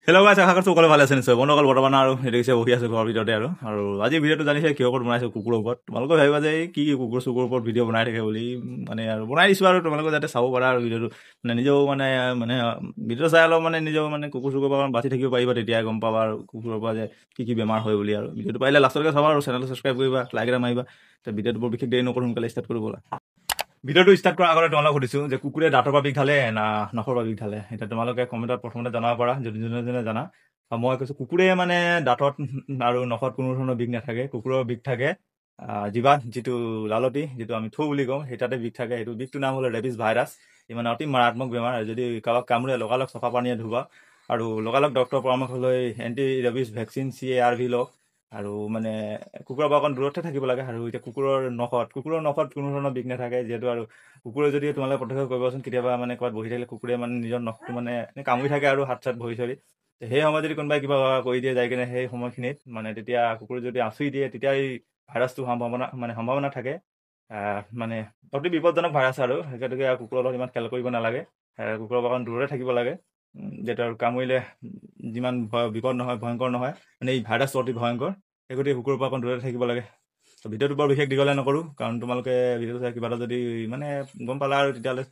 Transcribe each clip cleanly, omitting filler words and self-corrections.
Hello' গাইছ, আশা কৰিছোঁ সকলো ভালে আছে নিশ্চয়। বন্ধুসকল বৰ্তমান আৰু সেইটো হৈছে বহি আছোঁ ঘৰৰ ভিতৰতে আৰু আজি ভিডিঅ'টো জানিছে কিহৰ ওপৰত বনাইছোঁ, কুকুৰৰ ওপৰত। তোমালোকে ভাবিবা যে কি কুকুৰ চুকুৰৰ ওপৰত ভিডিঅ' বনাই থাকে বুলি, মানে আৰু বনাই দিছোঁ আৰু তোমালোকে যাতে চাব পাৰা আৰু ভিডিঅ'টো মানে নিজেও মানে ভিডিঅ' চাই অলপ মানে নিজেও মানে কুকুৰ চুকুৰৰ পৰা বাচি থাকিব পাৰিবা, তেতিয়া গম পাবা আৰু কুকুৰৰ পৰা যে কি বেমাৰ হয় বুলি। আৰু ভিডিঅ'টো পাৰিলে লাষ্টলৈকে চাবা আৰু চেনেলটো ছাবস্ক্ৰাইব কৰিবা, লাইক এটা মাৰিবা। ভিডিঅ'টো বৰ বিশেষ দেৰি নকৰোঁ, সোনকালে ষ্টাৰ্ট কৰিব ব'লা। ভিডিঅ'টো ষ্টাৰ্ট কৰাৰ আগতে তোমালোকক সুধিছোঁ যে কুকুৰে দাঁতৰ পৰা বিষ ঢালে না নখৰ পৰা বিষ ঢালে। এতিয়া তোমালোকে কমেণ্টত প্ৰথমতে জনাব পাৰা যদি যোনে জানা। মই কৈছোঁ কুকুৰে মানে দাঁতত আৰু নখত কোনো ধৰণৰ বিষ নাথাকে। কুকুৰৰ বিষ থাকে জিভাত, যিটো লালতি, যিটো আমি থু বুলি কওঁ, সেই তাতে বিষ থাকে। সেইটো বিষটোৰ নাম হ'ল ৰেবিছ ভাইৰাছ। ই মানে অতি মাৰাত্মক বেমাৰ। যদি কাৰোবাক কামুৰে লগালগ চফা পানীয়ে ধুবা আৰু লগালগ ডক্টৰৰ পৰামৰ্শ লৈ এণ্টি ৰেবিছ ভেকচিন CARV লওক। আৰু মানে কুকুৰৰ পৰা অকণ দূৰতে থাকিব লাগে। আৰু এতিয়া কুকুৰৰ নখত কোনো ধৰণৰ বিষ নাথাকে, যিহেতু আৰু কুকুৰে যদি তোমালোকে প্ৰত্যক্ষ কৰিবাচোন, কেতিয়াবা মানে ক'ৰবাত বহি থাকিলে কুকুৰে মানে নিজৰ নখটো মানে কামুৰি থাকে আৰু হাত চাত ভৰি চৰি। সেই সময়ত যদি কোনোবাই কিবা কৰি দিয়ে যাই কিনে সেই সময়খিনিত মানে তেতিয়া কুকুৰে যদি আঁচুৰি দিয়ে, তেতিয়া এই ভাইৰাছটো সম্ভাৱনা থাকে। মানে অতি বিপদজনক ভাইৰাছ আৰু সেইটোকে কুকুৰৰ লগত ইমান খেল কৰিব নালাগে। কুকুৰৰ পৰা অকণ দূৰতে থাকিব লাগে, যিহেতু আৰু কামুৰিলে যিমান বিপদ নহয়, ভয়ংকৰ নহয়, মানে এই ভাইৰাছটো অতি ভয়ংকৰ। সেই গতিকে কুকুৰৰ পৰা অকণ দূৰতে থাকিব লাগে। ভিডিঅ'টো বৰ বিশেষ দীঘলে নকৰোঁ, কাৰণ তোমালোকে ভিডিঅ'টো চাই কিবা এটা যদি মানে গম পালা আৰু তেতিয়াহ'লে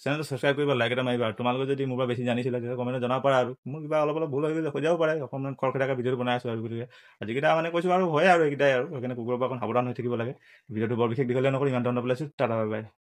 চেনেলটো ছাবস্ক্ৰাইব কৰিবা, লাইক এটা মাৰিবা। আৰু তোমালোকে যদি মোৰ পৰা বেছি জানিছিলা তেতিয়া কমেণ্টত জনাব পাৰা। আৰু মোৰ কিবা অলপ ভুল হৈ গৈছে, হৈ যাব পাৰে, অকণমান খৰখেদাকৈ ভিডিঅ'টো বনাই আছোঁ। আৰু গতিকে যিকেইটা মানে কৈছোঁ আৰু হয় আৰু এইকেইটাই আৰু সেইকাৰণে কুকুৰৰ পৰা অকণ সাৱধান হৈ থাকিব লাগে। ভিডিঅ'টো বৰ বিশেষ দীঘলে নকৰোঁ, ইমান ধৰণৰ পেলাইছোঁ, টাটা বাই বাই।